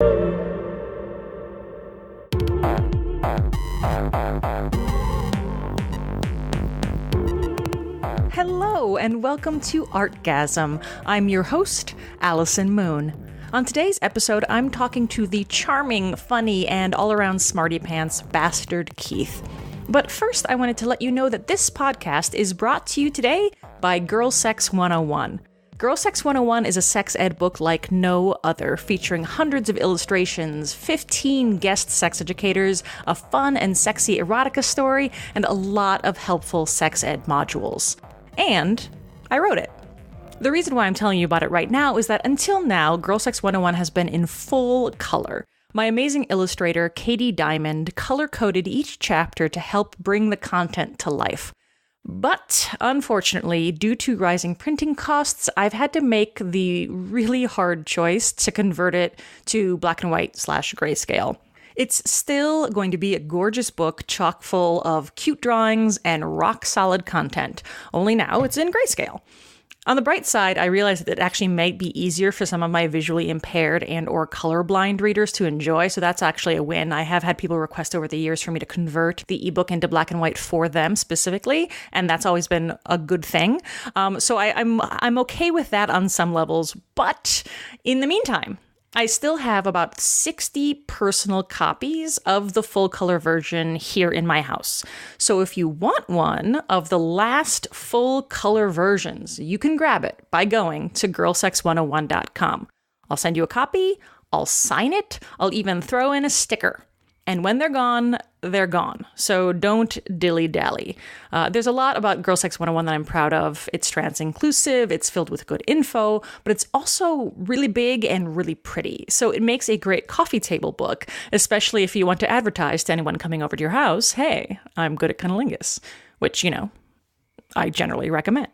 Hello, and welcome to Artgasm. I'm your host, Allison Moon. On today's episode, I'm talking to the charming, funny, and all-around smarty pants Bastard Keith. But first, I wanted to let you know that this podcast is brought to you today by Girl Sex 101. Girl Sex 101 is a sex ed book like no other, featuring hundreds of illustrations, 15 guest sex educators, a fun and sexy erotica story, and a lot of helpful sex ed modules. And I wrote it. The reason why I'm telling you about it right now is that until now, Girl Sex 101 has been in full color. My amazing illustrator, Katie Diamond, color-coded each chapter to help bring the content to life. But, unfortunately, due to rising printing costs, I've had to make the really hard choice to convert it to black and white / grayscale. It's still going to be a gorgeous book chock full of cute drawings and rock-solid content, only now it's in grayscale. On the bright side, I realized that it actually might be easier for some of my visually impaired and or colorblind readers to enjoy, so that's actually a win. I have had people request over the years for me to convert the ebook into black and white for them specifically, and that's always been a good thing. So I'm okay with that on some levels, but in the meantime, I still have about 60 personal copies of the full color version here in my house. So if you want one of the last full color versions, you can grab it by going to girlsex101.com. I'll send you a copy, I'll sign it, I'll even throw in a sticker. And when they're gone, they're gone. So don't dilly-dally. There's a lot about Girl Sex 101 that I'm proud of. It's trans-inclusive, it's filled with good info, but it's also really big and really pretty. So it makes a great coffee table book, especially if you want to advertise to anyone coming over to your house, hey, I'm good at cunnilingus, which, I generally recommend.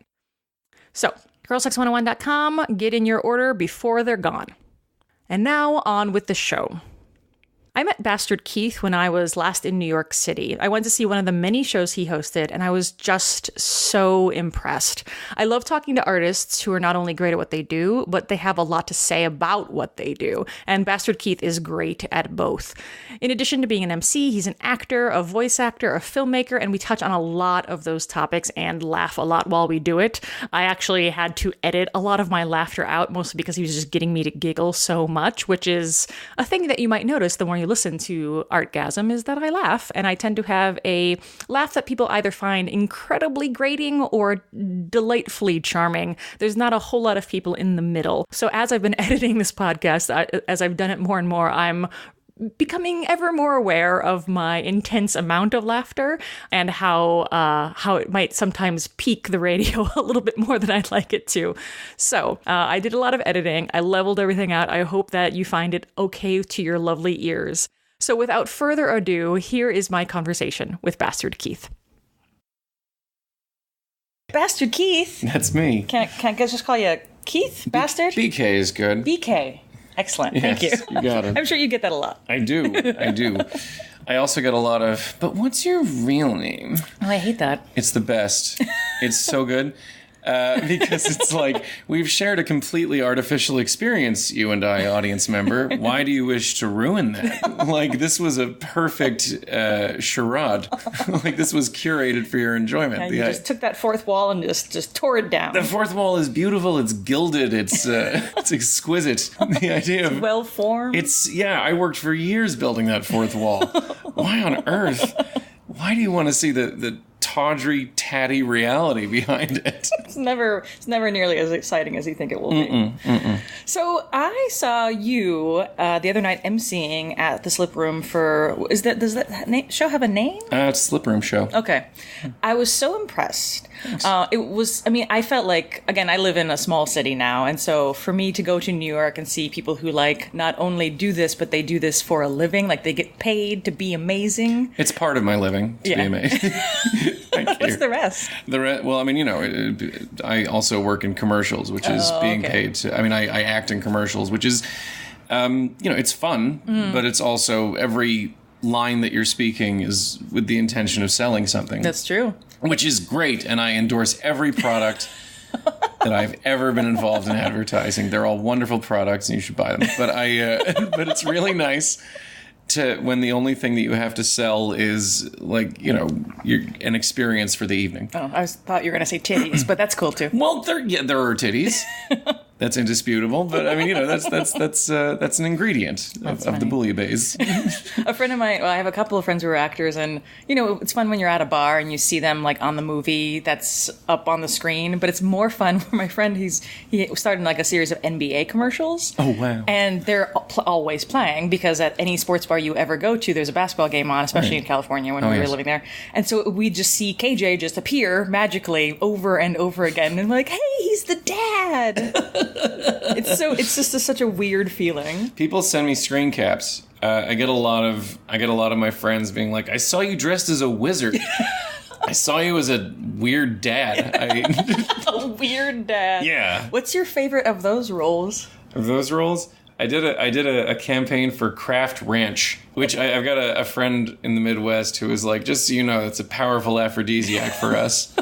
So, girlsex101.com, get in your order before they're gone. And now on with the show. I met Bastard Keith when I was last in New York City. I went to see one of the many shows he hosted, and I was just so impressed. I love talking to artists who are not only great at what they do, but they have a lot to say about what they do, and Bastard Keith is great at both. In addition to being an MC, he's an actor, a voice actor, a filmmaker, and we touch on a lot of those topics and laugh a lot while we do it. I actually had to edit a lot of my laughter out, mostly because he was just getting me to giggle so much, which is a thing that you might notice the more you listen to Artgasm, is that I laugh, and I tend to have a laugh that people either find incredibly grating or delightfully charming. There's not a whole lot of people in the middle. So as I've been editing this podcast, as I've done it more and more, I'm becoming ever more aware of my intense amount of laughter and how it might sometimes peak the radio a little bit more than I'd like it to. So I did a lot of editing. I leveled everything out. I hope that you find it okay to your lovely ears. So without further ado, here is my conversation with Bastard Keith. Bastard Keith? That's me. Can I just call you Keith? Bastard? BK is good. BK. Excellent. Yes, Thank you. You got it. I'm sure you get that a lot. I do. I also get a lot of, but what's your real name? Oh, I hate that. It's the best. It's so good. Because it's like, we've shared a completely artificial experience, you and I, audience member. Why do you wish to ruin that? Like, this was a perfect charade. Like, this was curated for your enjoyment. Yeah, you just took that fourth wall and just tore it down. The fourth wall is beautiful. It's gilded. It's exquisite. The idea of... well-formed. I worked for years building that fourth wall. Why on earth? Why do you want to see the tawdry, tatty reality behind it? It's never nearly as exciting as you think it will be. So I saw you the other night MCing at the Slip Room for, does that show have a name? It's Slip Room show. Okay. I was so impressed. I felt like, again, I live in a small city now, and so for me to go to New York and see people who not only do this, but they do this for a living, like they get paid to be amazing. It's part of my living to be amazing. What's the rest? Well, I also work in commercials, which is being paid to. I act in commercials, which is, it's fun, but it's also every line that you're speaking is with the intention of selling something. That's true. Which is great, and I endorse every product that I've ever been involved in advertising. They're all wonderful products, and you should buy them. But but it's really nice when the only thing that you have to sell is an experience for the evening. Oh, I thought you were going to say titties, but that's cool too. Well, there are titties. That's indisputable, but I mean, that's an ingredient of the bouillabaisse. A friend of mine, I have a couple of friends who are actors, and it's fun when you're at a bar and you see them like on the movie that's up on the screen. But it's more fun for my friend. He started like a series of NBA commercials. Oh wow! And they're always playing because at any sports bar you ever go to, there's a basketball game on, especially in California when we were living there. And so we just see KJ just appear magically over and over again, and we're like, hey, he's the dad. It's just such a weird feeling. People send me screen caps. I get a lot of my friends being like, I saw you dressed as a wizard. I saw you as a weird dad. A weird dad. Yeah. What's your favorite of those roles? Of those roles? I did a campaign for Kraft Ranch, which I've got a friend in the Midwest who was like, just so you know, it's a powerful aphrodisiac for us.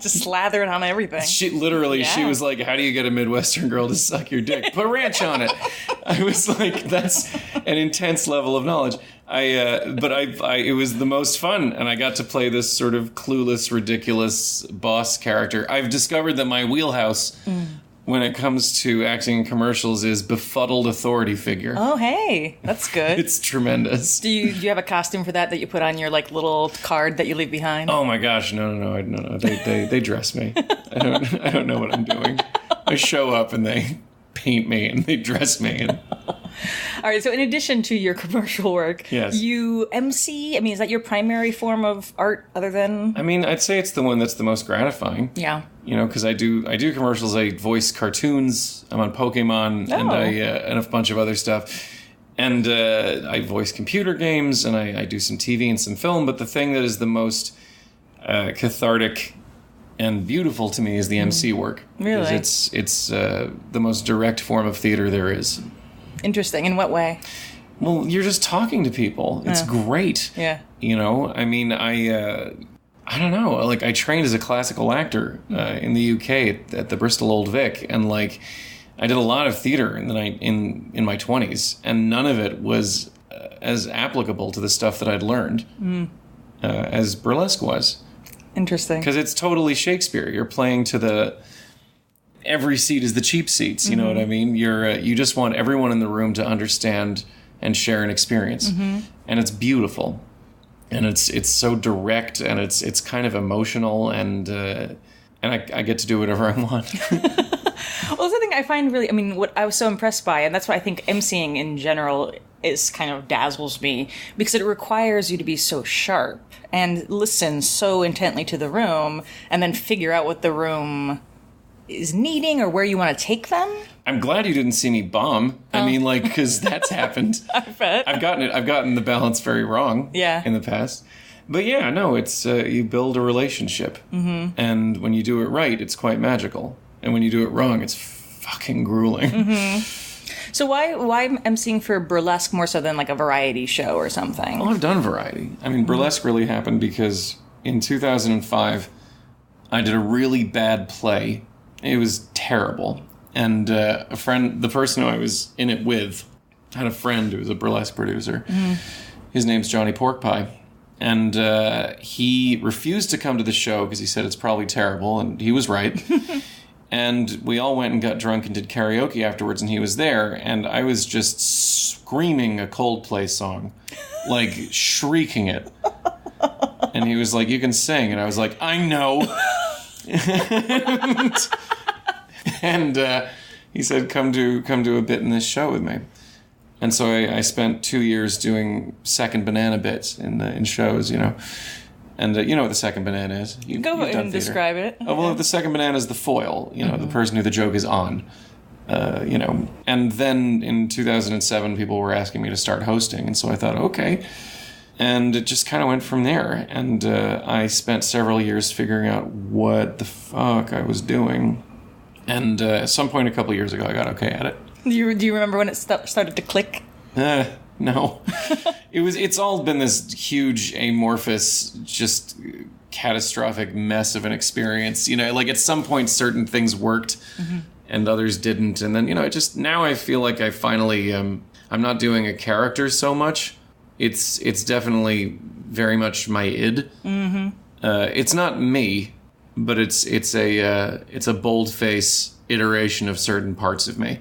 Just slather it on everything. She was like, how do you get a Midwestern girl to suck your dick? Put ranch on it. I was like, that's an intense level of knowledge. It was the most fun, and I got to play this sort of clueless, ridiculous boss character. I've discovered that my wheelhouse when it comes to acting in commercials is befuddled authority figure. Oh, hey, that's good. It's tremendous. Do you have a costume for that you put on your like little card that you leave behind? Oh my gosh, no. They dress me. I don't know what I'm doing. I show up and they paint me and they dress me. All right, so in addition to your commercial work, yes, you MC. I mean, is that your primary form of art other than... I mean, I'd say it's the one that's the most gratifying. Yeah. Because I do commercials. I voice cartoons. I'm on Pokemon and a bunch of other stuff. And I voice computer games, and I do some TV and some film. But the thing that is the most cathartic and beautiful to me is the MC work. Really? Because it's the most direct form of theater there is. Interesting. In what way? Well, you're just talking to people. It's great. Yeah. I mean, I don't know. Like, I trained as a classical actor in the UK at the Bristol Old Vic, and like, I did a lot of theater in my 20s, and none of it was as applicable to the stuff that I'd learned as burlesque was. Interesting. Because it's totally Shakespeare. You're playing to every seat is the cheap seats. You know what I mean? You just want everyone in the room to understand and share an experience, and it's beautiful, and it's so direct, and it's kind of emotional, and I get to do whatever I want. Well, the thing I find really, I mean, what I was so impressed by, and that's why I think MCing in general is kind of dazzles me, because it requires you to be so sharp and listen so intently to the room, and then figure out what the room is needing or where you want to take them. I'm glad you didn't see me bomb. I mean, like, because that's happened. I bet. I've gotten the balance very wrong. Yeah. In the past. But yeah, no, it's you build a relationship, and when you do it right, it's quite magical, and when you do it wrong, it's fucking grueling. So why MCing for burlesque more so than like a variety show or something? Well, I've done variety. I mean, burlesque really happened because in 2005, I did a really bad play. It was terrible. And a friend, the person who I was in it with, had a friend who was a burlesque producer. His name's Johnny Porkpie. And he refused to come to the show because he said it's probably terrible, and he was right. And we all went and got drunk and did karaoke afterwards, and he was there, and I was just screaming a Coldplay song, like shrieking it. And he was like, "You can sing," and I was like, "I know." and he said, "Come do a bit in this show with me." And so I spent 2 years doing second banana bits in shows, And you know what the second banana is. Go ahead and describe it. Oh, well, the second banana is the foil, the person who the joke is on. And then in 2007, people were asking me to start hosting, and so I thought, okay. And it just kind of went from there. And I spent several years figuring out what the fuck I was doing. And at some point a couple years ago, I got okay at it. Do you remember when it started to click? No. It's all been this huge amorphous just catastrophic mess of an experience. You know, like at some point certain things worked and others didn't. And then, you know, now I feel like I finally, I'm not doing a character so much. It's definitely very much my id. It's not me, but it's a bold-face iteration of certain parts of me.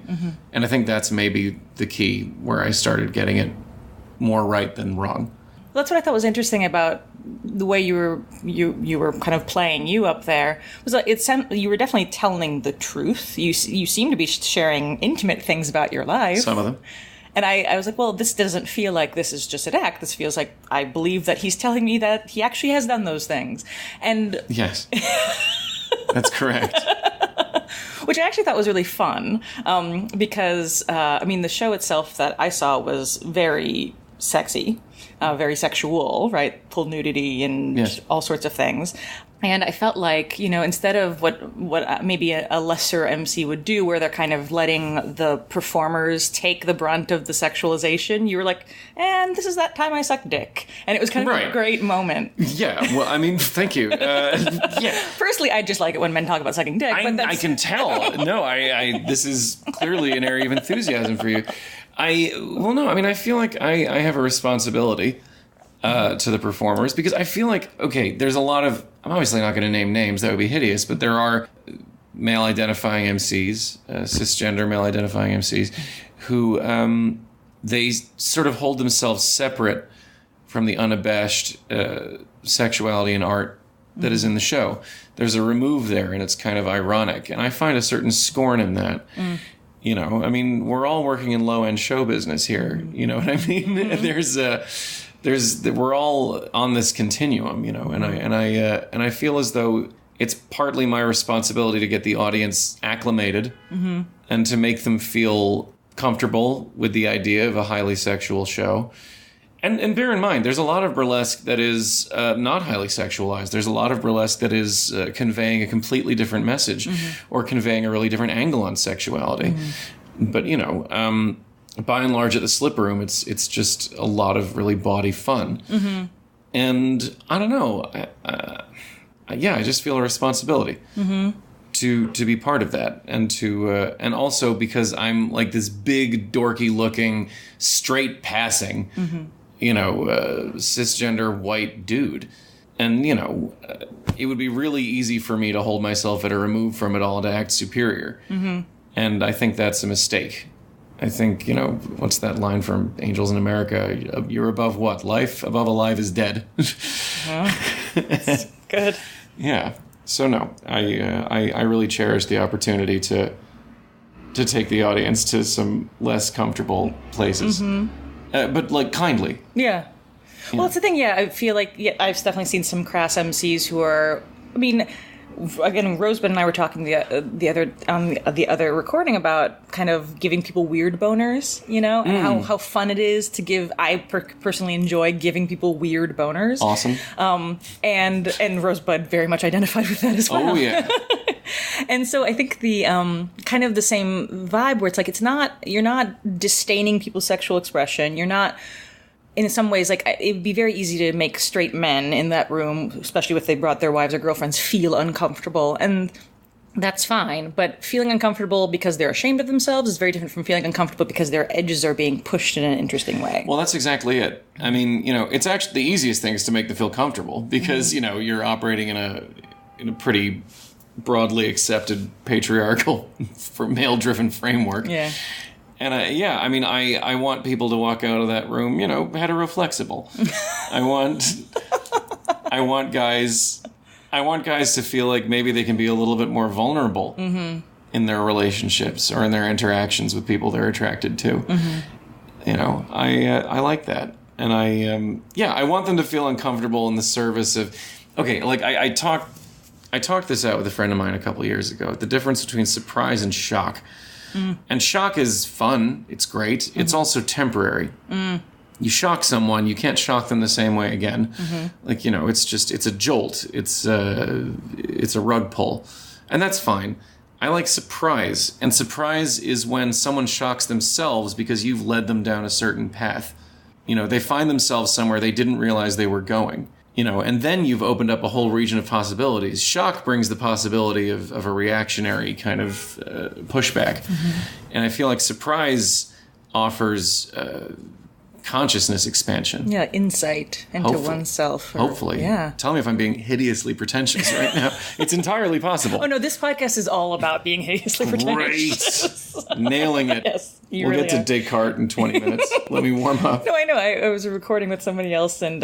And I think that's maybe the key where I started getting it more right than wrong. Well, that's what I thought was interesting about the way you were kind of playing you up there. Was that you were definitely telling the truth. You seem to be sharing intimate things about your life. Some of them. And I was like, well, this doesn't feel like this is just an act. This feels like I believe that he's telling me that he actually has done those things. And yes, that's correct. Which I actually thought was really fun because, I mean, the show itself that I saw was very sexy, very sexual, right? Full nudity and all sorts of things. And I felt like, you know, instead of what maybe a lesser MC would do, where they're kind of letting the performers take the brunt of the sexualization, you were like, and this is that time I sucked dick. And it was kind of a great moment. Yeah, well, I mean, thank you. Yeah. Firstly, I just like it when men talk about sucking dick. I can tell. No, this is clearly an area of enthusiasm for you. I feel like I have a responsibility to the performers, because I feel like, okay, there's a lot of, I'm obviously not going to name names, that would be hideous, but there are male-identifying MCs, cisgender male-identifying MCs, who they sort of hold themselves separate from the unabashed sexuality and art that is in the show. There's a remove there, and it's kind of ironic, and I find a certain scorn in that. You know, I mean, we're all working in low-end show business here, you know what I mean? We're all on this continuum, you know, and I feel as though it's partly my responsibility to get the audience acclimated and to make them feel comfortable with the idea of a highly sexual show. And bear in mind, there's a lot of burlesque that is not highly sexualized. There's a lot of burlesque that is conveying a completely different message or conveying a really different angle on sexuality. But, you know, by and large, at the Slip Room, it's just a lot of really bawdy fun. And I don't know. I just feel a responsibility to be part of that, and to and also because I'm like this big, dorky looking, straight passing, you know, cisgender white dude. And, you know, it would be really easy for me to hold myself at a remove from it all, to act superior. And I think that's a mistake. I think, you know, what's that line from Angels in America? You're above what? Life? Above alive is dead. That's good. Yeah. So no, I really cherish the opportunity to take the audience to some less comfortable places, but like kindly. Yeah. Well, that's the thing. Yeah, I feel like I've definitely seen some crass MCs who are. I mean, again, Rosebud and I were talking the other recording about kind of giving people weird boners, you know, and how fun it is to give. I personally enjoy giving people weird boners. Awesome. And Rosebud very much identified with that as well. Oh yeah. And so I think the kind of the same vibe where it's like you're not disdaining people's sexual expression. You're not. In some ways, like, it would be very easy to make straight men in that room, especially if they brought their wives or girlfriends, feel uncomfortable. And that's fine. But feeling uncomfortable because they're ashamed of themselves is very different from feeling uncomfortable because their edges are being pushed in an interesting way. Well, that's exactly it. I mean, you know, it's actually the easiest thing is to make them feel comfortable because, you know, you're operating in a pretty broadly accepted patriarchal male-driven framework. Yeah. And I want people to walk out of that room, you know, hetero-flexible. I want guys to feel like maybe they can be a little bit more vulnerable in their relationships or in their interactions with people they're attracted to. You know, I like that. And I want them to feel uncomfortable in the service of, okay, like I talked this out with a friend of mine a couple of years ago, the difference between surprise and shock. And shock is fun. It's great. It's also temporary. You shock someone, you can't shock them the same way again. Like, you know, it's a jolt. It's a rug pull. And that's fine. I like surprise. And surprise is when someone shocks themselves because you've led them down a certain path. You know, they find themselves somewhere they didn't realize they were going. and then you've opened up a whole region of possibilities. Shock brings the possibility of a reactionary kind of pushback. And I feel like surprise offers consciousness expansion. Yeah, insight into oneself. Hopefully. Yeah. Tell me if I'm being hideously pretentious right now. It's entirely possible. Oh, no, this podcast is all about being hideously pretentious. Great. Nailing it. Yes, we'll get to Descartes in 20 minutes. Let me warm up. No, I know. I was recording with somebody else, and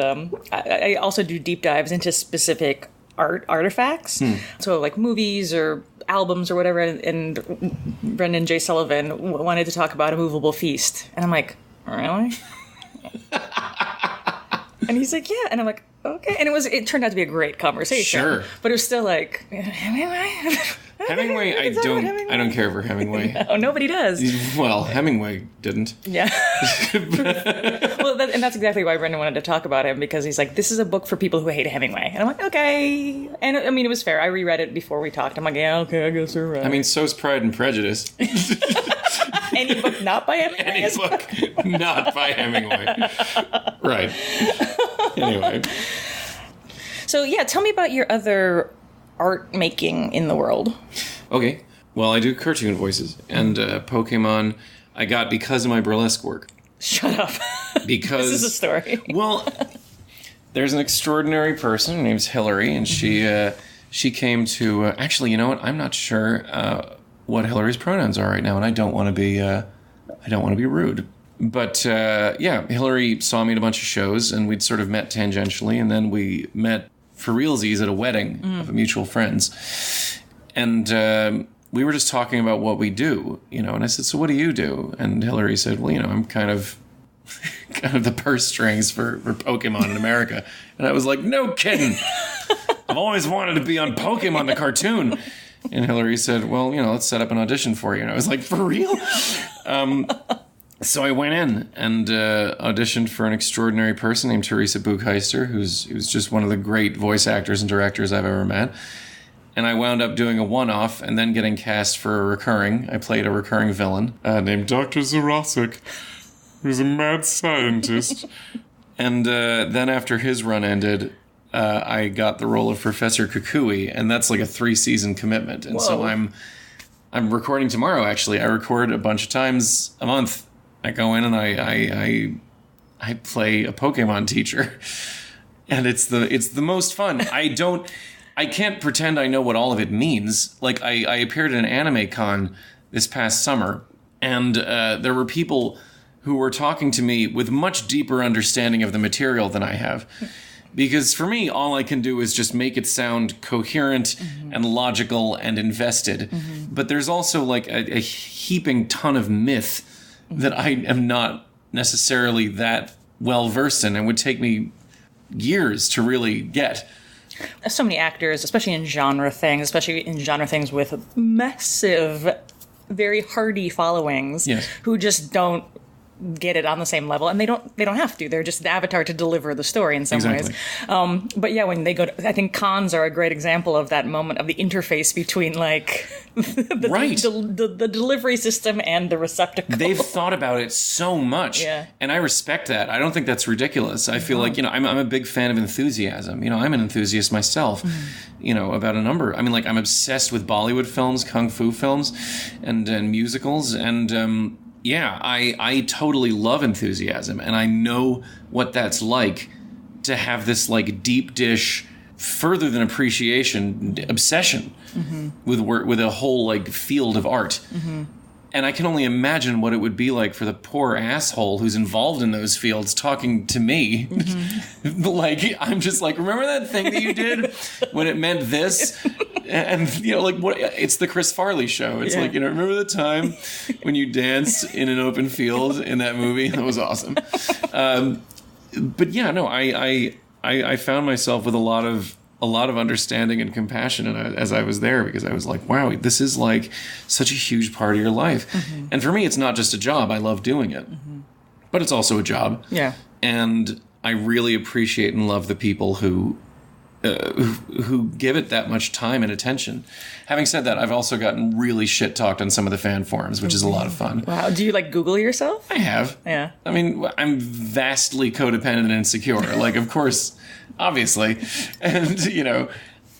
I also do deep dives into specific artifacts. So, like movies or albums or whatever, and Brendan J. Sullivan wanted to talk about A Movable Feast. And I'm like, really? And he's like, yeah. And I'm like, okay. And it turned out to be a great conversation. Sure. But it was still like, Hemingway? Hemingway, I don't care for Hemingway. No, nobody does. Well, Hemingway didn't. Yeah. Well, and that's exactly why Brendan wanted to talk about him, because he's like, this is a book for people who hate Hemingway. And I'm like, okay. And I mean, it was fair. I reread it before we talked. I'm like, yeah, okay, I guess you're right. I mean, so's Pride and Prejudice. Any book not by Hemingway? Any book not by Hemingway. Right. Anyway. So, yeah, tell me about your other art making in the world. Okay. Well, I do cartoon voices, and Pokemon I got because of my burlesque work. Shut up. Because... This is a story. Well, there's an extraordinary person. Her name's Hillary, and she came to... actually, you know what? I'm not sure what Hillary's pronouns are right now, and I don't want to be rude. But, yeah, Hillary saw me at a bunch of shows, and we'd sort of met tangentially, and then we met for realsies at a wedding of mutual friends. And we were just talking about what we do, and I said, so what do you do? And Hillary said, well, I'm kind of the purse strings for Pokemon in America. And I was like, no kidding. I've always wanted to be on Pokemon, the cartoon. And Hillary said, well, let's set up an audition for you. And I was like, for real? So I went in and auditioned for an extraordinary person named Teresa Buchheister, who's just one of the great voice actors and directors I've ever met. And I wound up doing a one-off and then getting cast for a recurring. I played a recurring villain named Dr. Zarosik, who's a mad scientist. And then after his run ended, I got the role of Professor Kukui, and that's like a 3-season commitment. And so I'm recording tomorrow, actually. I record a bunch of times a month. I go in and I play a Pokemon teacher, and it's the most fun. I can't pretend I know what all of it means. Like I appeared at an anime con this past summer, and there were people who were talking to me with much deeper understanding of the material than I have. Because for me, all I can do is just make it sound coherent and logical and invested. But there's also like a heaping ton of myth that I am not necessarily that well versed in and would take me years to really get. So many actors, especially in genre things with massive, very hardy followings, who just don't get it on the same level, and they don't have to. They're just the avatar to deliver the story in some ways. But yeah, when they go to, I think cons are a great example of that moment of the interface between like the delivery system and the receptacle. They've thought about it so much, and I respect that. I don't think that's ridiculous. I feel like I'm a big fan of enthusiasm. I'm an enthusiast myself. About a number. I mean, like I'm obsessed with Bollywood films, kung fu films, and musicals, and yeah, I totally love enthusiasm, and I know what that's like to have this like deep dish, further than appreciation, obsession with a whole like field of art. And I can only imagine what it would be like for the poor asshole who's involved in those fields talking to me. Like, I'm just like, remember that thing that you did when it meant this? And, like, what? It's the Chris Farley show. It's like, remember the time when you danced in an open field in that movie? That was awesome. But yeah, no, I found myself with a lot of understanding and compassion as I was there, because I was like, wow, this is like such a huge part of your life. And for me, it's not just a job. I love doing it, but it's also a job. Yeah. And I really appreciate and love the people who who give it that much time and attention. Having said that, I've also gotten really shit talked on some of the fan forums, which is a lot of fun. Wow. Do you like Google yourself? I have. Yeah. I mean, I'm vastly codependent and insecure. Like, of course, obviously. And,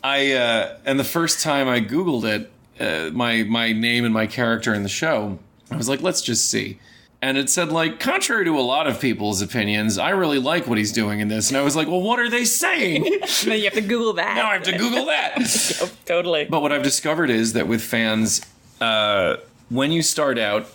and the first time I Googled it, my name and my character in the show, I was like, let's just see. And it said, like, contrary to a lot of people's opinions, I really like what he's doing in this. And I was like, well, what are they saying? Then you have to Google that. Now I have to Google that. Yep, totally. But what I've discovered is that with fans, when you start out,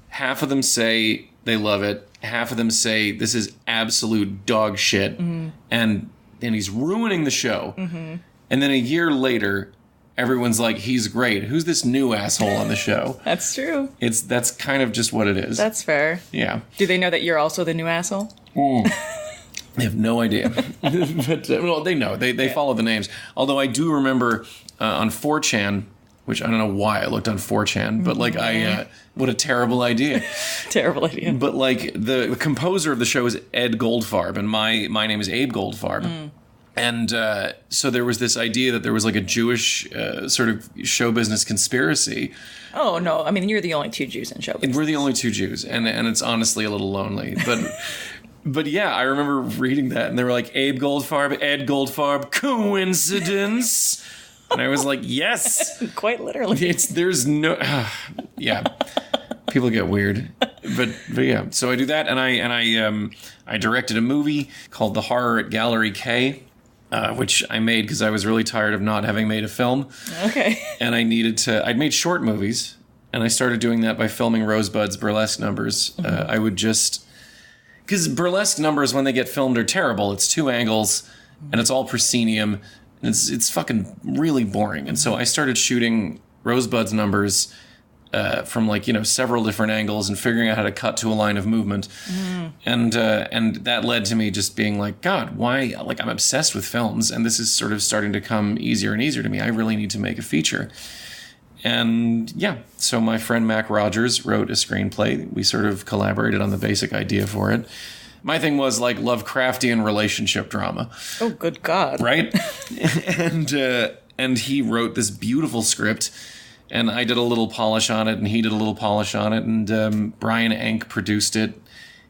half of them say they love it. Half of them say this is absolute dog shit. Mm-hmm. And he's ruining the show. Mm-hmm. And then a year later, everyone's like, he's great. Who's this new asshole on the show? That's true. That's kind of just what it is. That's fair. Yeah. Do they know that you're also the new asshole? They have no idea. But, well, they know. They follow the names. Although I do remember on 4chan, which I don't know why I looked on 4chan, but like what a terrible idea. Terrible idea. But like the composer of the show is Ed Goldfarb, and my name is Abe Goldfarb. Mm. And so there was this idea that there was like a Jewish sort of show business conspiracy. Oh, no. I mean, you're the only two Jews in show business. We're the only two Jews. And it's honestly a little lonely. But yeah, I remember reading that. And they were like, Abe Goldfarb, Ed Goldfarb, coincidence? And I was like, yes. Quite literally. There's no... yeah. People get weird. But yeah. So I do that. And I directed a movie called The Horror at Gallery K. Which I made because I was really tired of not having made a film. Okay. And I'd made short movies, and I started doing that by filming Rosebud's burlesque numbers. Mm-hmm. I would just... Because burlesque numbers, when they get filmed, are terrible. It's 2 angles, and it's all proscenium, and it's fucking really boring. And so I started shooting Rosebud's numbers from several different angles and figuring out how to cut to a line of movement. Mm. And that led to me just being like, God, why? Like, I'm obsessed with films, and this is sort of starting to come easier and easier to me. I really need to make a feature. And yeah, so my friend Mac Rogers wrote a screenplay. We sort of collaborated on the basic idea for it. My thing was like Lovecraftian relationship drama. Oh, good God. Right? and he wrote this beautiful script. And I did a little polish on it, and he did a little polish on it, and Brian Enck produced it.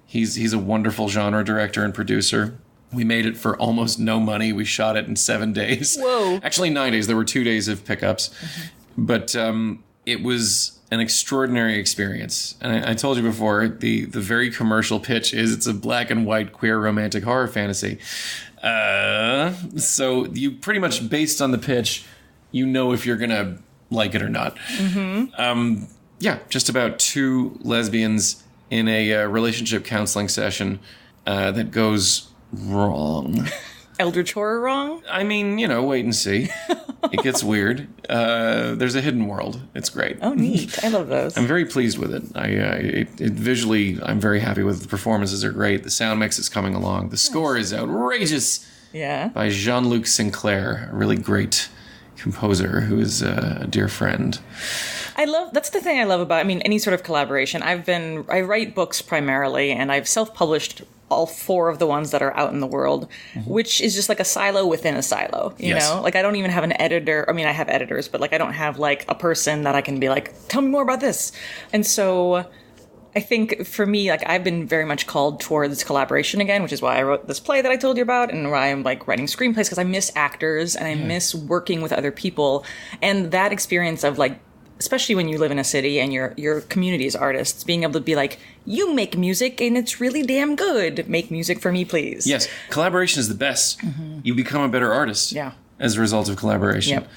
He's a wonderful genre director and producer. We made it for almost no money. We shot it in 7 days. Whoa. Actually, 9 days. There were 2 days of pickups. Mm-hmm. But it was an extraordinary experience. And I told you before, the very commercial pitch is it's a black and white queer romantic horror fantasy. So you pretty much, based on the pitch, you know if you're going to like it or not. Mm-hmm. Just about 2 lesbians in a relationship counseling session that goes wrong. Eldritch horror wrong? I mean, wait and see. It gets weird. There's a hidden world. It's great. Oh, neat. I love those. I'm very pleased with it. It visually, I'm very happy with it. The performances are great. The sound mix is coming along. The score is outrageous. Yeah. By Jean-Luc Sinclair, a really great composer who is a dear friend. That's the thing I love about, any sort of collaboration. I write books primarily, and I've self-published all 4 of the ones that are out in the world, mm-hmm. which is just like a silo within a silo, you know? Like, I don't even have an editor. I mean, I have editors, but like, I don't have like a person that I can be like, tell me more about this. And so I think for me, like, I've been very much called towards collaboration again, which is why I wrote this play that I told you about, and why I'm like writing screenplays, because I miss actors and I miss working with other people. And that experience of like, especially when you live in a city and your community is artists, being able to be like, you make music and it's really damn good. Make music for me, please. Yes. Collaboration is the best. Mm-hmm. You become a better artist. Yeah. As a result of collaboration. Yep.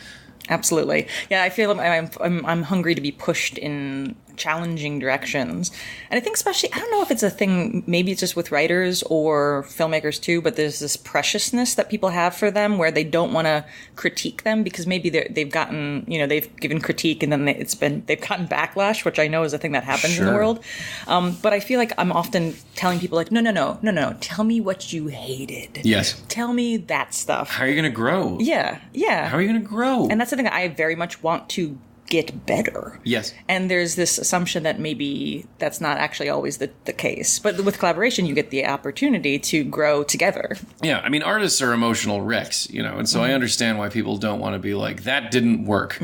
Absolutely. Yeah, I feel I'm hungry to be pushed in challenging directions. And I think especially, I don't know if it's a thing, maybe it's just with writers or filmmakers too, but there's this preciousness that people have for them where they don't want to critique them because maybe they've gotten, they've given critique and then they've gotten backlash, which I know is a thing that happens in the world. But I feel like I'm often telling people like, no, tell me what you hated. Yes. Tell me that stuff. How are you going to grow? Yeah. How are you going to grow? And that's the thing that I very much want to get better. Yes. And there's this assumption that maybe that's not actually always the case. But with collaboration, you get the opportunity to grow together. Yeah, I mean, artists are emotional wrecks, and so I understand why people don't want to be like, that didn't work,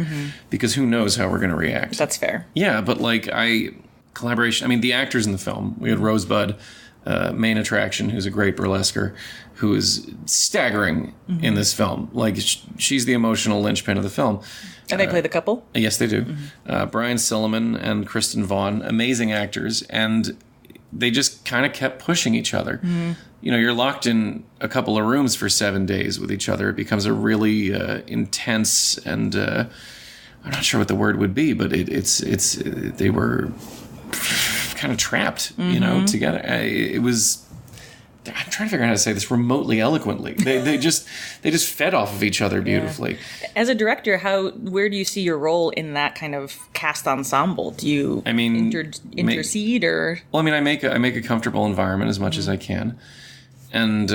because who knows how we're going to react. That's fair. Yeah, but collaboration, I mean, the actors in the film, we had Rosebud, main attraction, who's a great burlesquer, who is staggering in this film. Like, she's the emotional linchpin of the film. And they play the couple? Yes, they do. Brian Silliman and Kristen Vaughn, amazing actors, and they just kind of kept pushing each other. You're locked in a couple of rooms for 7 days with each other. It becomes a really intense and I'm not sure what the word would be, but they were kind of trapped, together. It was. I'm trying to figure out how to say this remotely eloquently. They just fed off of each other beautifully. Yeah. As a director, where do you see your role in that kind of cast ensemble? Do you intercede or? Well, I mean, I make a comfortable environment as much as I can, and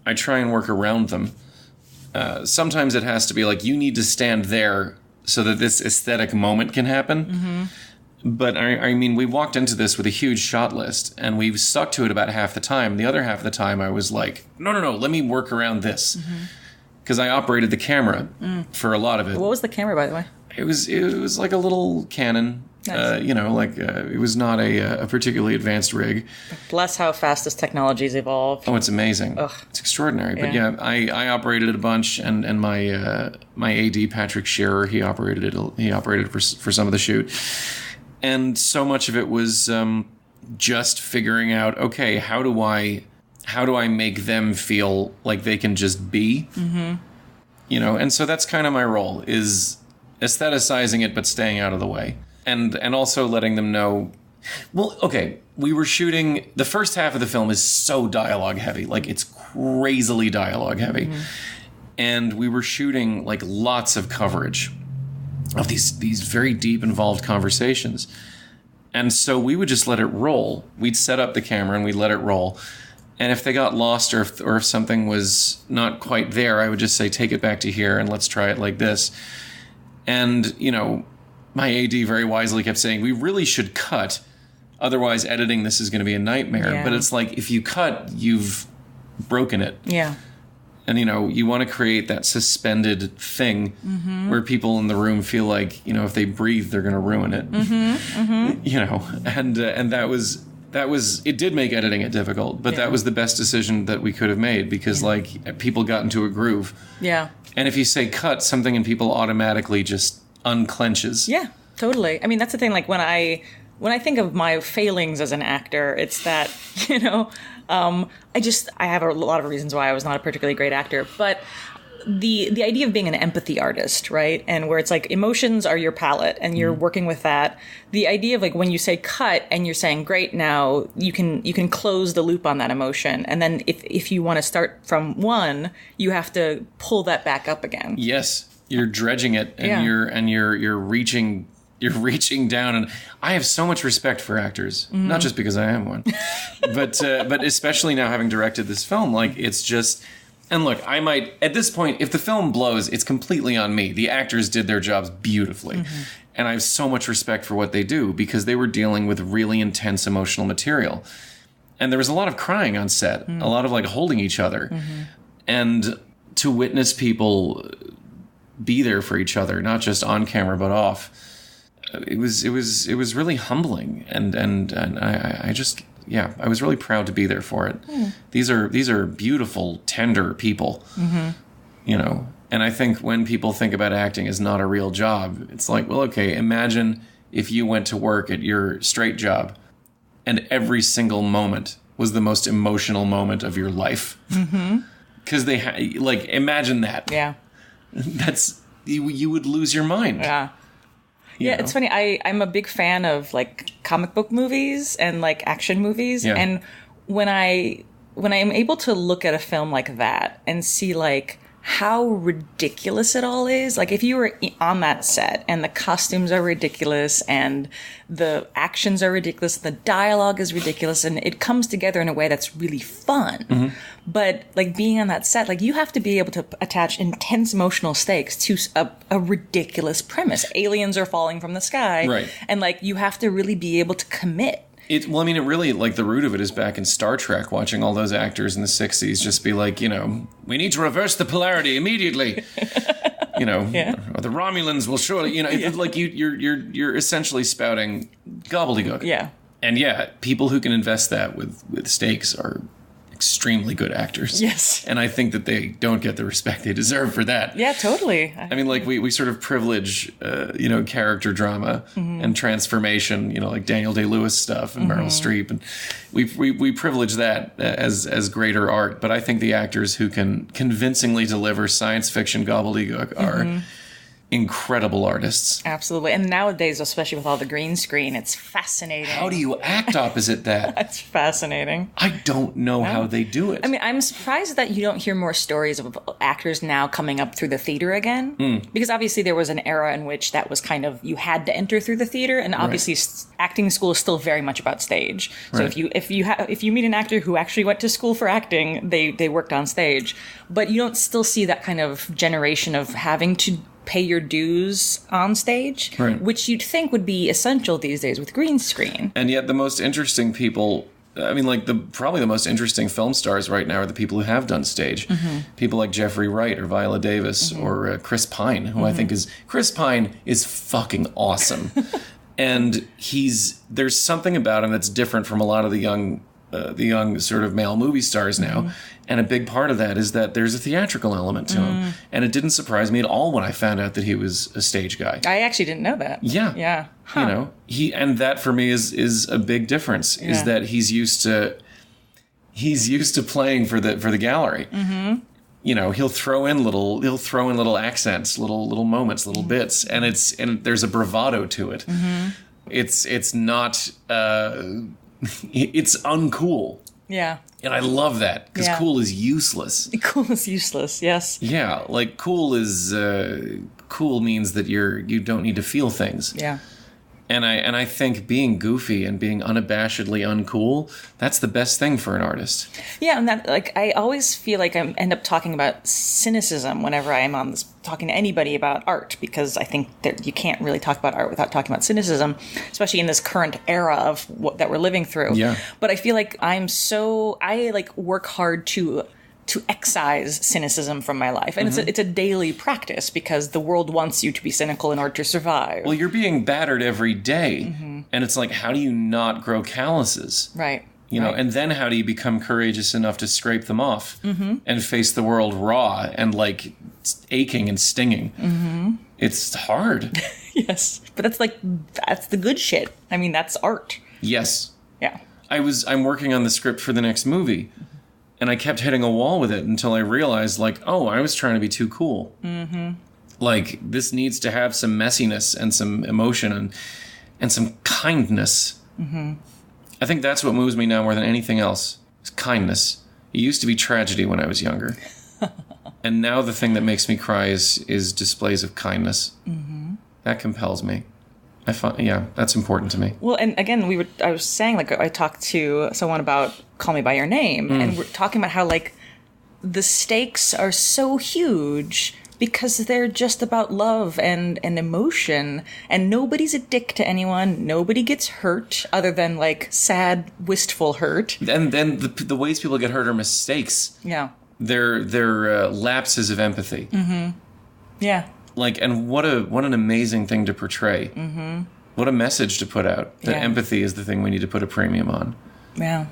I try and work around them. Sometimes it has to be like, you need to stand there so that this aesthetic moment can happen. But I mean, we walked into this with a huge shot list, and we stuck to it about half the time. The other half of the time, I was like, no, let me work around this. Because I operated the camera for a lot of it. What was the camera, by the way? It was like a little Canon. Nice. It was not a particularly advanced rig. Bless how fast this technology's evolved. Oh, it's amazing. Ugh. It's extraordinary. But yeah, I operated it a bunch, and my AD, Patrick Shearer, he operated it for some of the shoot. And so much of it was just figuring out, okay, how do I make them feel like they can just be? And so that's kind of my role, is aestheticizing it but staying out of the way. And also letting them know, well, okay, we were shooting, the first half of the film is so dialogue heavy, like it's crazily dialogue heavy. And we were shooting like lots of coverage of these very deep, involved conversations. And so we would just let it roll. We'd set up the camera and we'd let it roll. And if they got lost or if something was not quite there, I would just say, take it back to here and let's try it like this. And, my AD very wisely kept saying, we really should cut. Otherwise, editing this is going to be a nightmare. Yeah. But it's like, if you cut, you've broken it. Yeah. And, you want to create that suspended thing where people in the room feel like, if they breathe, they're going to ruin it. And that was, it did make editing it difficult, but that was the best decision that we could have made because, people got into a groove. Yeah. And if you say cut, something in people automatically just unclenches. Yeah, totally. I mean, that's the thing, like, when I think of my failings as an actor, it's that, I have a lot of reasons why I was not a particularly great actor, but the idea of being an empathy artist, right? And where it's like emotions are your palette and you're working with that. The idea of like when you say cut and you're saying, great, now you can close the loop on that emotion. And then if you want to start from one, you have to pull that back up again. Yes. You're dredging it and you're reaching down, and I have so much respect for actors, not just because I am one, but especially now having directed this film, like it's just, and look, I might, at this point, if the film blows, it's completely on me. The actors did their jobs beautifully, and I have so much respect for what they do because they were dealing with really intense emotional material, and there was a lot of crying on set, a lot of like holding each other, and to witness people be there for each other, not just on camera but off. It was really humbling, and I just I was really proud to be there for it. These are beautiful, tender people, And I think when people think about acting as not a real job, it's like, well, okay, imagine if you went to work at your straight job, and every single moment was the most emotional moment of your life, because imagine that. Yeah. That's you would lose your mind. Yeah. You know? It's funny. I'm a big fan of like comic book movies and like action movies. Yeah. And when I am able to look at a film like that and see like how ridiculous it all is. Like if you were on that set and the costumes are ridiculous and the actions are ridiculous, the dialogue is ridiculous, and it comes together in a way that's really fun. But like being on that set, like you have to be able to attach intense emotional stakes to a ridiculous premise. Aliens are falling from the sky. Right. And like you have to really be able to commit. It really, like, the root of it is back in Star Trek, watching all those actors in the 60s just be like, we need to reverse the polarity immediately. Or the Romulans will surely, like you're essentially spouting gobbledygook. Yeah. And people who can invest that with stakes are extremely good actors. Yes. And I think that they don't get the respect they deserve for that. Yeah, totally. I mean, like, we sort of privilege, character drama and transformation, like Daniel Day-Lewis stuff and Meryl Streep. And we privilege that as greater art. But I think the actors who can convincingly deliver science fiction gobbledygook are incredible artists. Absolutely. And nowadays, especially with all the green screen, it's fascinating. How do you act opposite that? That's fascinating. I don't know how they do it. I mean, I'm surprised that you don't hear more stories of actors now coming up through the theater again. Because obviously there was an era in which that was kind of, you had to enter through the theater, and obviously acting school is still very much about stage. So if you meet an actor who actually went to school for acting, they worked on stage. But you don't still see that kind of generation of having to pay your dues on stage, which you'd think would be essential these days with green screen. And yet the most interesting people, I mean, like, probably the most interesting film stars right now are the people who have done stage. People like Jeffrey Wright or Viola Davis or Chris Pine, who I think Chris Pine is fucking awesome. And there's something about him that's different from a lot of the young sort of male movie stars now. And a big part of that is that there's a theatrical element to him. And it didn't surprise me at all when I found out that he was a stage guy. I actually didn't know that. Yeah. Yeah. Huh. And that for me is a big difference, is that he's used to playing for the gallery. He'll throw in little accents, little moments, little bits, and there's a bravado to it. It's not it's uncool. Yeah. And I love that, because cool is useless. Cool is useless, yes. Yeah, like cool means that you don't need to feel things. Yeah. And I think being goofy and being unabashedly uncool, that's the best thing for an artist. Yeah, and that, like, I always feel like I end up talking about cynicism whenever I'm on this, talking to anybody about art, because I think that you can't really talk about art without talking about cynicism, especially in this current era of that we're living through. Yeah. But I feel like I work hard to excise cynicism from my life. And it's a daily practice, because the world wants you to be cynical in order to survive. Well, you're being battered every day. And it's like, how do you not grow calluses? Right. And then how do you become courageous enough to scrape them off and face the world raw and, like, aching and stinging? It's hard. Yes. But that's the good shit. I mean, that's art. Yes. Yeah. I'm working on the script for the next movie. And I kept hitting a wall with it until I realized, like, oh, I was trying to be too cool. Like, this needs to have some messiness and some emotion and some kindness. I think that's what moves me now more than anything else, is kindness. It used to be tragedy when I was younger. And now the thing that makes me cry is displays of kindness. That compels me. That's important to me. Well, and again, I was saying, like, I talked to someone about Call Me By Your Name, and we're talking about how, like, the stakes are so huge because they're just about love and emotion, and nobody's a dick to anyone. Nobody gets hurt other than, like, sad, wistful hurt. And then the ways people get hurt are mistakes. Yeah. They're lapses of empathy. Yeah. Like, and what an amazing thing to portray. What a message to put out. That empathy is the thing we need to put a premium on. Yeah.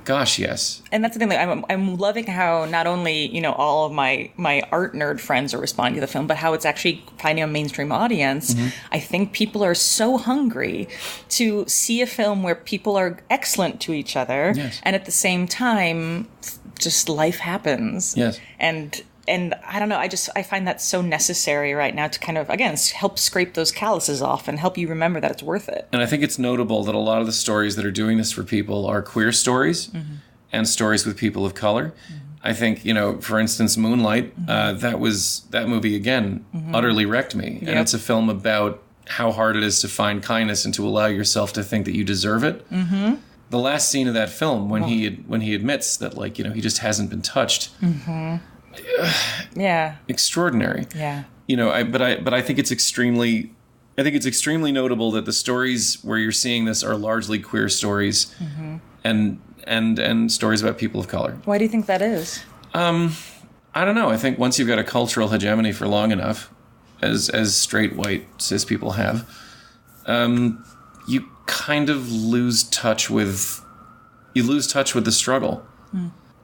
Gosh, yes. And that's the thing. Like, I'm loving how not only, all of my art nerd friends are responding to the film, but how it's actually finding a mainstream audience. I think people are so hungry to see a film where people are excellent to each other. Yes. And at the same time, just life happens. Yes. And I don't know, I find that so necessary right now to kind of, again, help scrape those calluses off and help you remember that it's worth it. And I think it's notable that a lot of the stories that are doing this for people are queer stories and stories with people of color. I think, for instance, Moonlight, that movie, again, utterly wrecked me. Yep. And it's a film about how hard it is to find kindness and to allow yourself to think that you deserve it. Mm-hmm. The last scene of that film, when he admits that, like, he just hasn't been touched. Mm-hmm. Yeah. Extraordinary. Yeah. But I think it's extremely notable that the stories where you're seeing this are largely queer stories, and stories about people of color. Why do you think that is? I don't know. I think once you've got a cultural hegemony for long enough, as straight white cis people have, you kind of lose touch with the struggle.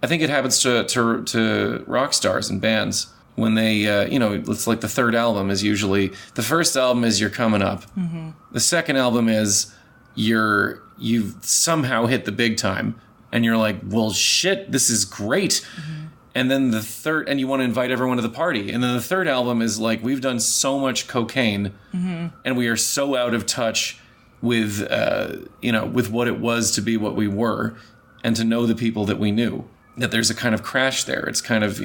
I think it happens to rock stars and bands when they, it's like the third album is usually, the first album is you're coming up. Mm-hmm. The second album is you've somehow hit the big time, and you're like, well, shit, this is great. Mm-hmm. And then the third, and you want to invite everyone to the party. And then the third album is like, we've done so much cocaine, and we are so out of touch with, with what it was to be what we were, and to know the people that we knew. That there's a kind of crash there. It's kind of,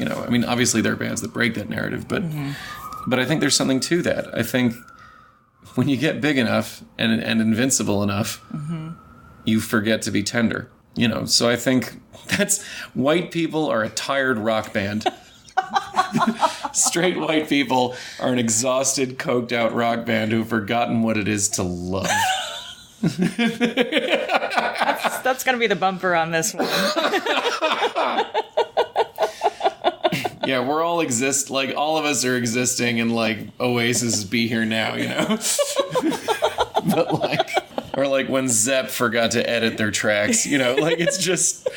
obviously there are bands that break that narrative, but I think there's something to that. I think when you get big enough and invincible enough, you forget to be tender. So I think that's, white people are a tired rock band. Straight white people are an exhausted, coked out rock band who've forgotten what it is to love. That's going to be the bumper on this one. Yeah, we're all all of us are existing in like Oasis' Be Here Now, But or like when Zepp forgot to edit their tracks, it's just,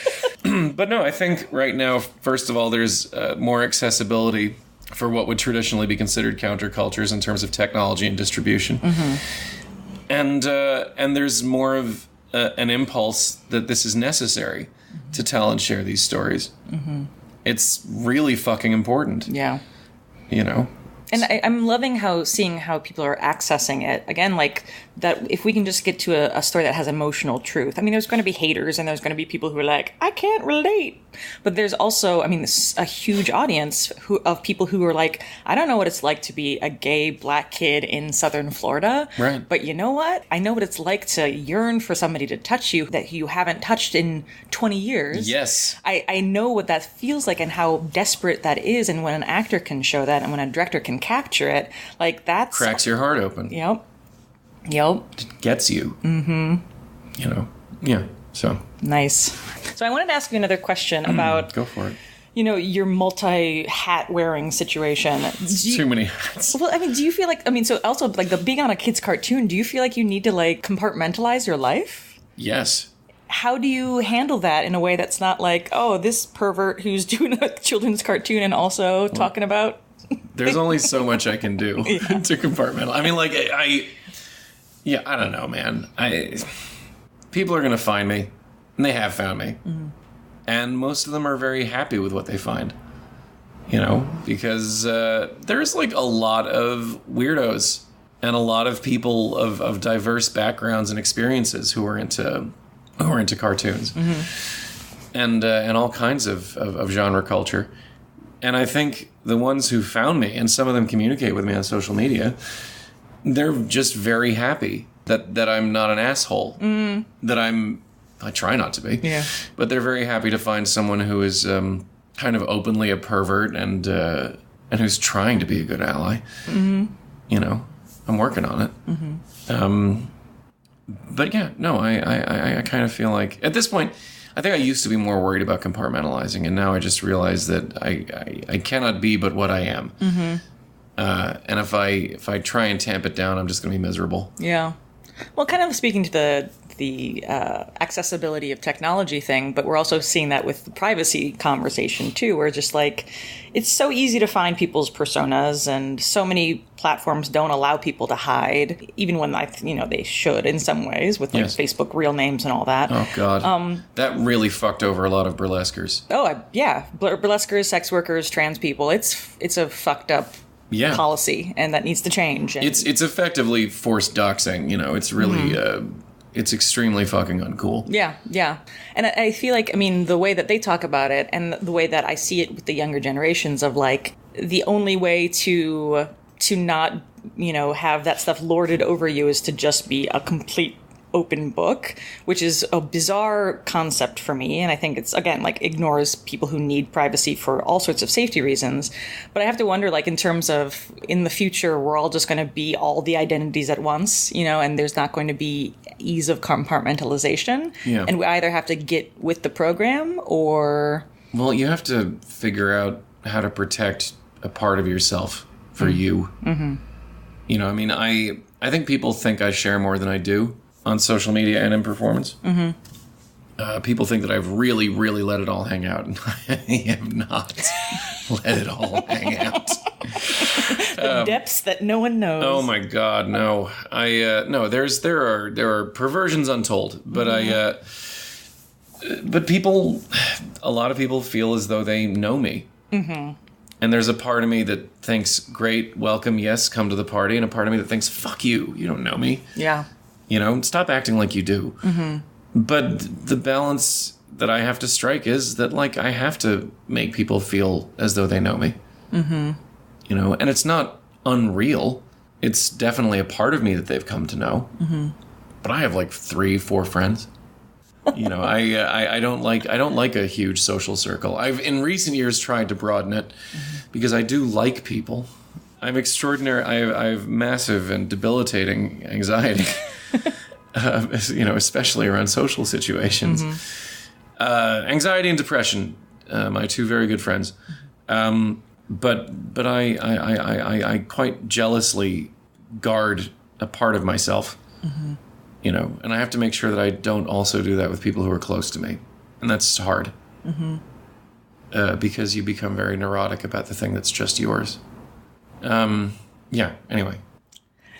but no, I think right now, first of all, there's more accessibility for what would traditionally be considered countercultures in terms of technology and distribution. And there's more of an impulse that this is necessary to tell and share these stories. It's really fucking important. Yeah. And I'm loving seeing how people are accessing it. Again, like that, if we can just get to a story that has emotional truth. I mean, there's going to be haters and there's going to be people who are like, I can't relate. But there's also, a huge audience of people who are like, I don't know what it's like to be a gay black kid in Southern Florida. Right. But you know what? I know what it's like to yearn for somebody to touch you that you haven't touched in 20 years. Yes. I know what that feels like and how desperate that is. And when an actor can show that and when a director can capture it, like that's... cracks your heart open. Yep. It gets you. Yeah. So. Nice. So I wanted to ask you another question about... Go for it. Your multi-hat wearing situation. Too many hats. Well, do you feel like... so also, like, the being on a kid's cartoon, do you feel like you need to, like, compartmentalize your life? Yes. How do you handle that in a way that's not like, oh, this pervert who's doing a children's cartoon and also talking about... There's only so much I can do to compartmentalize. I don't know, man. People are going to find me, and they have found me. And most of them are very happy with what they find. Because there's like a lot of weirdos and a lot of people of diverse backgrounds and experiences who are into cartoons. And all kinds of genre culture. And I think the ones who found me, and some of them communicate with me on social media, they're just very happy that I'm not an asshole. That I try not to be. Yeah. But they're very happy to find someone who is kind of openly a pervert and who's trying to be a good ally. I'm working on it. But yeah, no, I kind of feel like at this point, I think I used to be more worried about compartmentalizing, and now I just realize that I cannot be but what I am. And if I try and tamp it down, I'm just going to be miserable. Yeah. Well, kind of speaking to the accessibility of technology thing, but we're also seeing that with the privacy conversation too, where just like it's so easy to find people's personas, and so many platforms don't allow people to hide, even when they should in some ways with like Facebook real names and all that. Oh God, that really fucked over a lot of burlesquers. Oh yeah, burlesquers, sex workers, trans people. It's a fucked up policy, and that needs to change. And it's effectively forced doxing. It's really it's extremely fucking uncool. Yeah, yeah. And I feel like, I mean, the way that they talk about it and the way that I see it with the younger generations of like, the only way to not, you know, have that stuff lorded over you is to just be a complete open book, which is a bizarre concept for me. And I think it's, again, like ignores people who need privacy for all sorts of safety reasons. But I have to wonder, like, in terms of in the future, we're all just going to be all the identities at once, you know, and there's not going to be ease of compartmentalization. Yeah. And we either have to get with the program or... Well, you have to figure out how to protect a part of yourself for you. Mm-hmm. You know, I mean, I think people think I share more than I do on social media and in performance. Mm-hmm. People think that I've really, really let it all hang out, and I have not let it all hang out. The depths that no one knows. Oh my God, no! No. There are perversions untold, but but people, a lot of people feel as though they know me. Mm-hmm. And there's a part of me that thinks, great, welcome, yes, come to the party, and a part of me that thinks, fuck you, you don't know me. Yeah. You know, stop acting like you do. Mm-hmm. But the balance that I have to strike is that, like, I have to make people feel as though they know me. Mm-hmm. You know, and it's not unreal. It's definitely a part of me that they've come to know. Mm-hmm. But I have, like, 3-4 friends. You know, I don't like a huge social circle. I've in recent years tried to broaden it because I do like people. I'm extraordinary. I have massive and debilitating anxiety. You know, especially around social situations. Mm-hmm. Anxiety and depression, my two very good friends. But I quite jealously guard a part of myself. Mm-hmm. You know, and I have to make sure that I don't also do that with people who are close to me. And that's hard. Mm-hmm. Because you become very neurotic about the thing that's just yours. Yeah, anyway.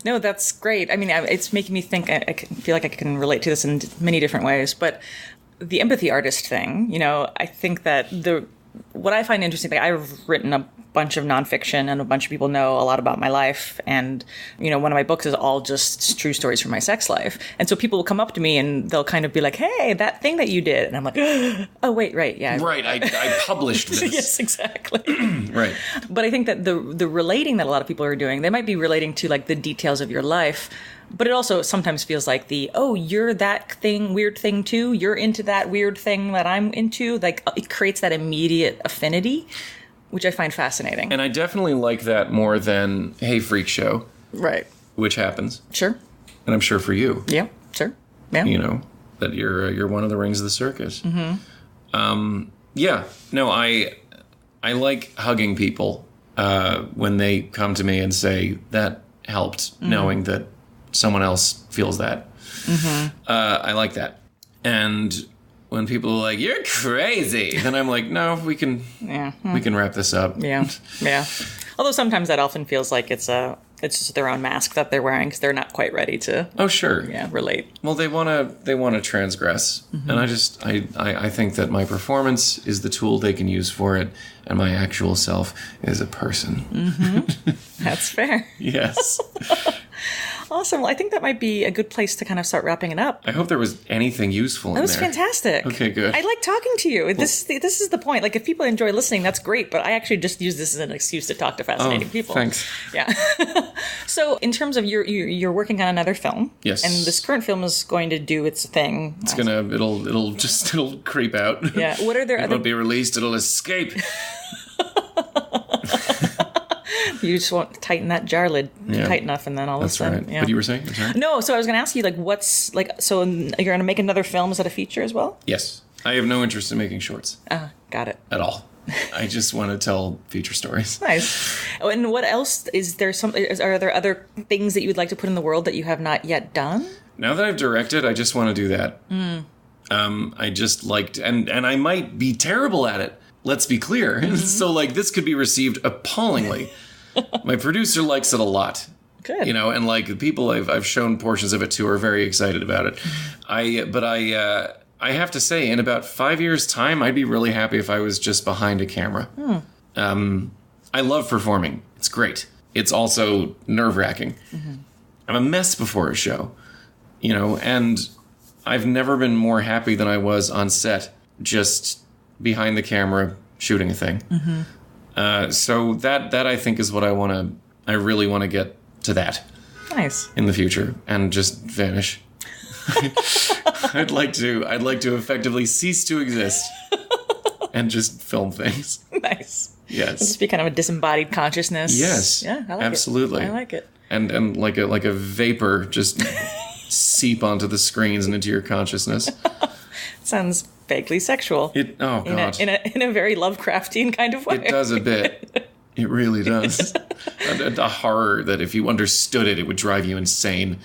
No, that's great. I mean, it's making me think, I feel like I can relate to this in many different ways, but the empathy artist thing, you know, I think that what I find interesting, like I've written a bunch of nonfiction and a bunch of people know a lot about my life. And, you know, one of my books is all just true stories from my sex life. And so people will come up to me and they'll kind of be like, hey, that thing that you did. And I'm like, oh, wait, right. Yeah. Right. I published this. Yes, exactly. Right. But I think that the relating that a lot of people are doing, they might be relating to like the details of your life. But it also sometimes feels like you're that weird thing too. You're into that weird thing that I'm into. Like it creates that immediate affinity, which I find fascinating. And I definitely like that more than, hey, freak show. Right. Which happens. Sure. And I'm sure for you. Yeah, sure. Yeah. You know, that you're one of the rings of the circus. Mm-hmm. Yeah. No, I like hugging people when they come to me and say, that helped, knowing that someone else feels that. Mm-hmm. I like that. And when people are like, you're crazy, then I'm like, no, we can wrap this up. Yeah. Yeah. Although sometimes that often feels like it's just their own mask that they're wearing because they're not quite ready to. Oh, sure. Yeah, relate. Well, they want to transgress. Mm-hmm. And I think that my performance is the tool they can use for it. And my actual self is a person. Mm-hmm. That's fair. Yes. Awesome. Well, I think that might be a good place to kind of start wrapping it up. I hope there was anything useful in there. That was fantastic. Okay, good. I like talking to you. Well, this is the point. Like, if people enjoy listening, that's great. But I actually just use this as an excuse to talk to fascinating people. Thanks. Yeah. So, in terms of you're working on another film. Yes. And this current film is going to do its thing. It'll creep out. Yeah. What are there? It won't be released. It'll escape. You just won't tighten that jar lid tight enough, and then all of a sudden. That's right. Yeah. What you were saying? No, so I was going to ask you, like, so you're going to make another film? Is that a feature as well? Yes. I have no interest in making shorts. Got it. At all. I just want to tell feature stories. Nice. Oh, and what else? Are there other things that you would like to put in the world that you have not yet done? Now that I've directed, I just want to do that. I just liked, and I might be terrible at it. Let's be clear. Mm-hmm. So, like, this could be received appallingly. My producer likes it a lot. Good. You know, and like the people I've shown portions of it to are very excited about it. I have to say, in about 5 years' time, I'd be really happy if I was just behind a camera. I love performing. It's great. It's also nerve-wracking. Mm-hmm. I'm a mess before a show, you know, and I've never been more happy than I was on set, just behind the camera shooting a thing. So that I think is what I really want to get to that. Nice. In the future and just vanish. I'd like to effectively cease to exist and just film things. Nice. Yes. Just be kind of a disembodied consciousness. Yes. Yeah, I like absolutely. it. I like it. And like a vapor just seep onto the screens and into your consciousness. Sounds vaguely sexual. Oh god. In a very Lovecraftian kind of way. It does a bit. It really does. A horror that if you understood it, it would drive you insane.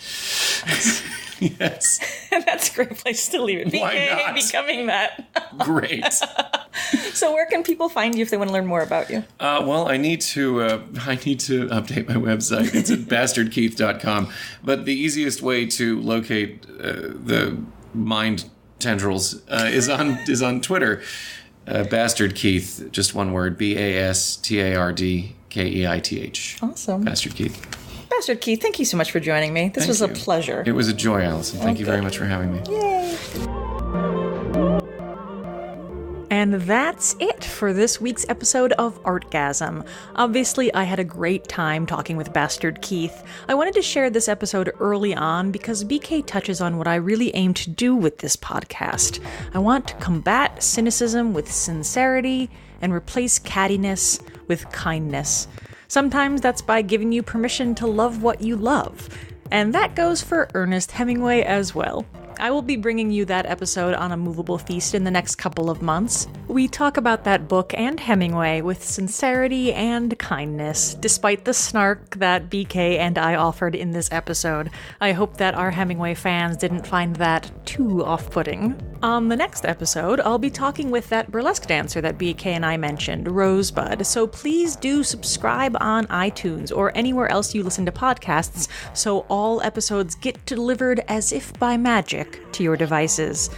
Yes. And that's a great place to leave it. Why not? Becoming that. Great. So where can people find you if they want to learn more about you? Well, I need to update my website. It's at bastardkeith.com. But the easiest way to locate the mind tendrils is on Twitter. Bastard Keith, just one word, BASTARDKEITH. Awesome. Bastard Keith. Bastard Keith, thank you so much for joining me. This was a pleasure. It was a joy, Allison. Thank you very much for having me. Yay. And that's it for this week's episode of Artgasm. Obviously, I had a great time talking with Bastard Keith. I wanted to share this episode early on because BK touches on what I really aim to do with this podcast. I want to combat cynicism with sincerity and replace cattiness with kindness. Sometimes that's by giving you permission to love what you love. And that goes for Ernest Hemingway as well. I will be bringing you that episode on A Movable Feast in the next couple of months. We talk about that book and Hemingway with sincerity and kindness, despite the snark that BK and I offered in this episode. I hope that our Hemingway fans didn't find that too off-putting. On the next episode, I'll be talking with that burlesque dancer that BK and I mentioned, Rosebud, so please do subscribe on iTunes or anywhere else you listen to podcasts so all episodes get delivered as if by magic to your devices.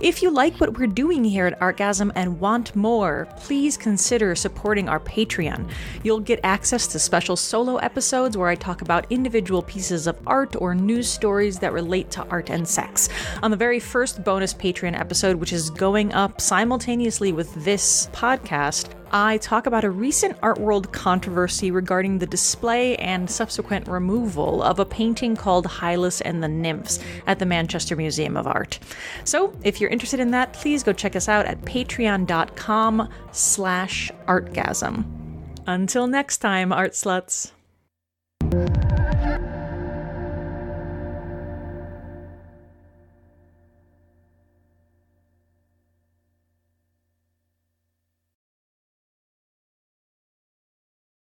If you like what we're doing here at Artgasm and want more, please consider supporting our Patreon. You'll get access to special solo episodes where I talk about individual pieces of art or news stories that relate to art and sex. On the very first bonus Patreon episode, which is going up simultaneously with this podcast, I talk about a recent art world controversy regarding the display and subsequent removal of a painting called Hylas and the Nymphs at the Manchester Museum of Art. So, if you're interested in that, please go check us out at patreon.com/artgasm. Until next time, art sluts.